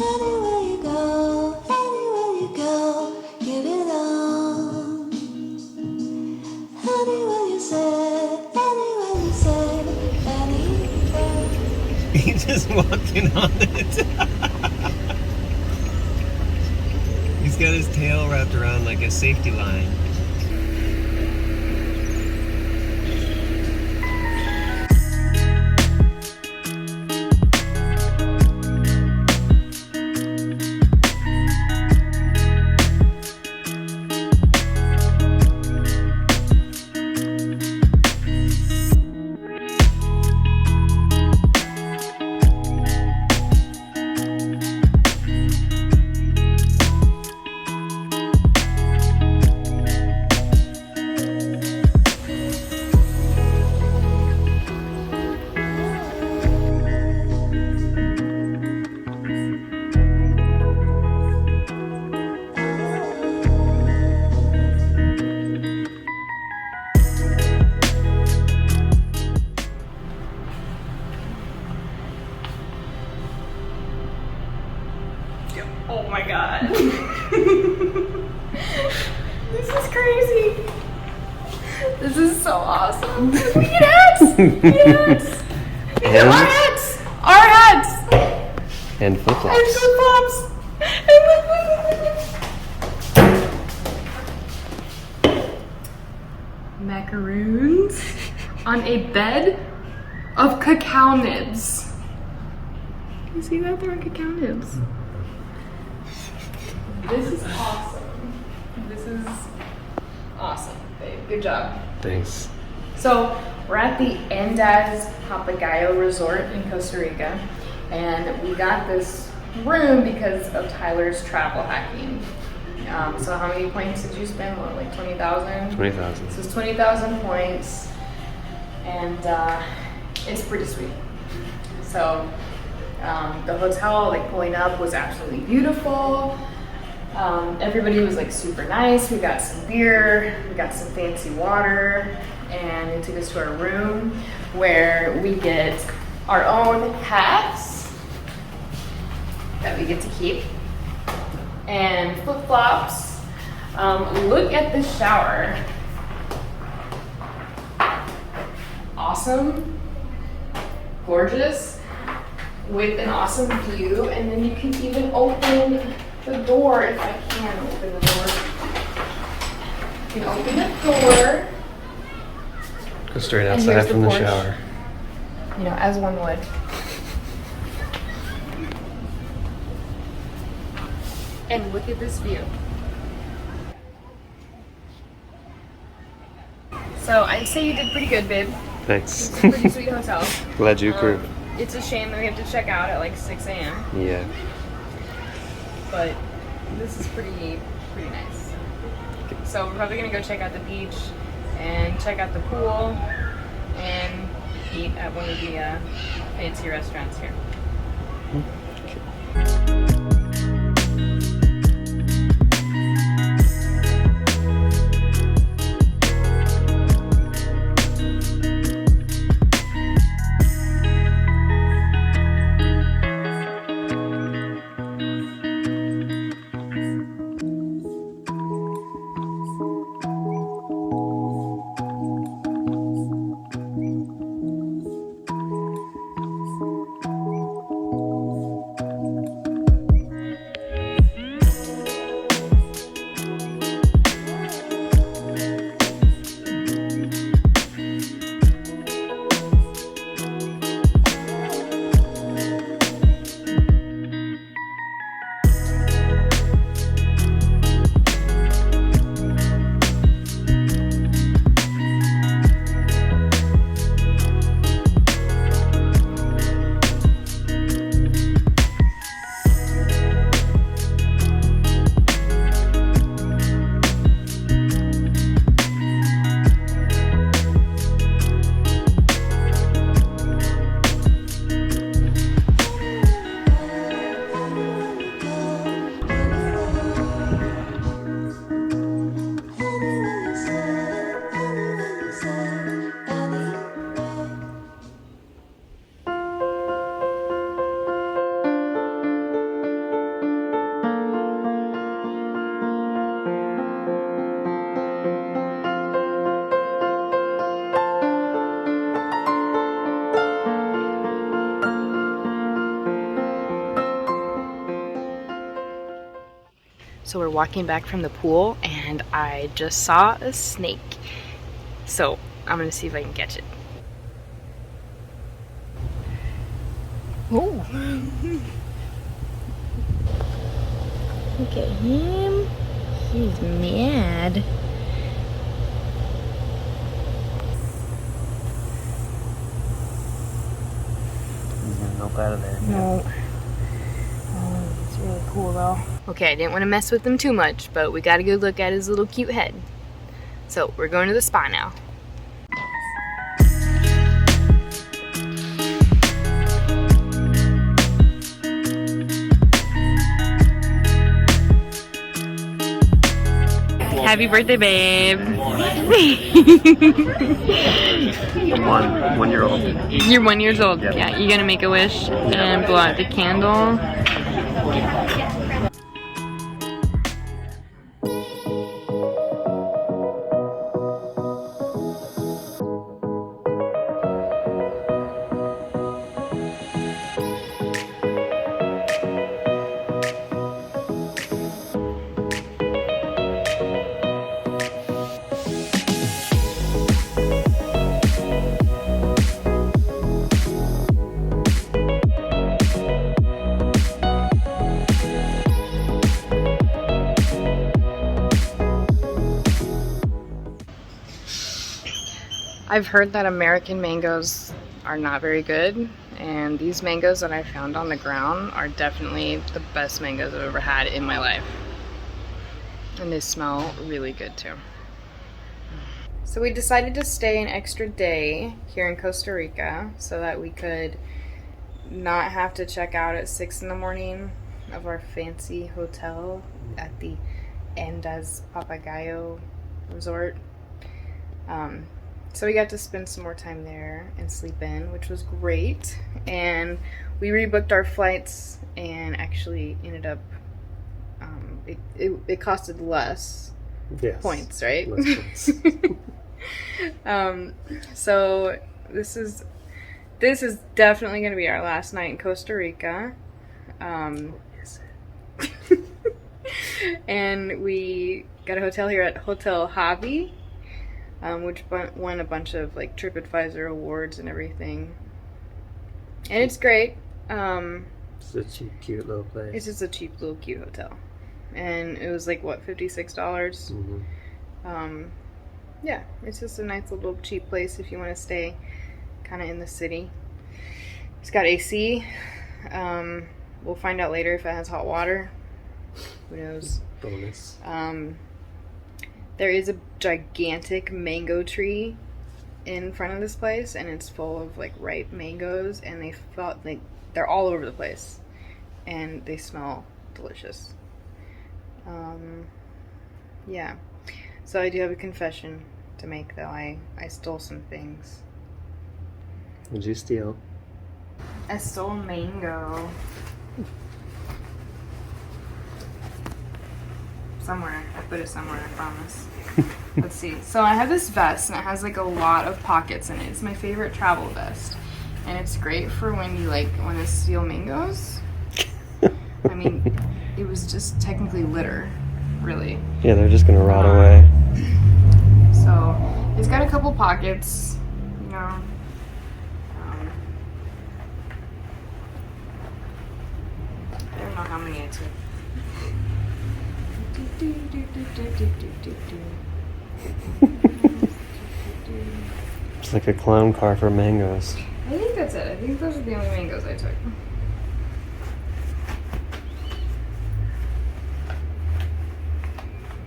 Anywhere you go, give it on. Anywhere you say, anywhere. He just walked in on it. He's got his tail wrapped around like a safety line. Oh my god. This is crazy. This is so awesome. We get hats! Yes! And, Our hats! Our hats! and flip-flops. And flip-flops! And look. Macaroons on a bed of cacao nibs. You see that? They're on cacao nibs. This is awesome. This is awesome, babe. Good job. Thanks. So we're at the Andaz Papagayo Resort in Costa Rica, and we got this room because of Tyler's travel hacking. So how many points did you spend? What, like 20,000? 20,000. So it's 20,000 points, and it's pretty sweet. So the hotel, like pulling up, was absolutely beautiful. Everybody was like super nice. We got some beer, we got some fancy water, and they took us to our room where we get our own hats that we get to keep and flip-flops. Look at the shower. Awesome, gorgeous, with an awesome view, and then you can even open the door if I can open the door. You can open the door. Go straight And outside here's from the porch. shower. You know, as one would. And look at this view. So I'd say you did pretty good, babe. Thanks. It's a pretty sweet hotel. Glad you approved. It's a shame that we have to check out at like 6 a.m. Yeah. But this is pretty nice. So we're probably gonna go check out the beach and check out the pool and eat at one of the fancy restaurants here. So we're walking back from the pool and I just saw a snake. So I'm gonna see if I can catch it. Oh. Look at him. He's mad. He's gonna nope out of there. No. Oh, it's really cool though. Okay, I didn't want to mess with him too much, but we got a good look at his little cute head. So we're going to the spa now. Happy birthday, babe. I'm 1 year old. You're 1 year old. Yep. Yeah, you're gonna make a wish and blow out the candle. I've heard that American mangoes are not very good, and these mangoes that I found on the ground are definitely the best mangoes I've ever had in my life. And they smell really good too. So we decided to stay an extra day here in Costa Rica so that we could not have to check out at 6 in the morning of our fancy hotel at the Andaz Papagayo resort. So we got to spend some more time there and sleep in, which was great. And we rebooked our flights and actually ended up, it costed less points, right? Less points. So this is definitely going to be our last night in Costa Rica. And we got a hotel here at Hotel Javi. Which won a bunch of like TripAdvisor awards and everything. And it's great. It's a cheap, cute little place. It's just a cheap little cute hotel. And it was like, what, $56? Mm-hmm. Yeah, it's just a nice little cheap place if you want to stay kind of in the city. It's got AC. We'll find out later if it has hot water. Who knows? Bonus. There is a gigantic mango tree in front of this place, and it's full of like ripe mangoes, and they're all over the place, and they smell delicious. Yeah. So I do have a confession to make, though. I stole some things. What'd you steal? I stole mango. Somewhere. I put it somewhere, I promise. Let's see. So I have this vest, and it has like a lot of pockets in it. It's my favorite travel vest. And it's great for when you like want to steal mangoes. I mean, it was just technically litter, really. Yeah, they're just gonna rot away. So it's got a couple pockets, you know. I don't know how many I took. It's like a clown car for mangoes. I think that's it. I think those are the only mangoes I took.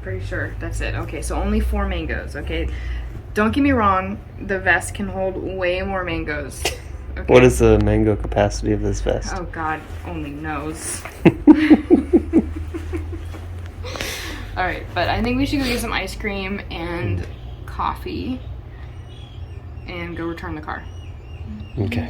Pretty sure that's it. Okay, so only 4 mangoes. Okay, don't get me wrong. The vest can hold way more mangoes. Okay. What is the mango capacity of this vest? Oh God, only knows. All right, but I think we should go get some ice cream and coffee and go return the car. Okay.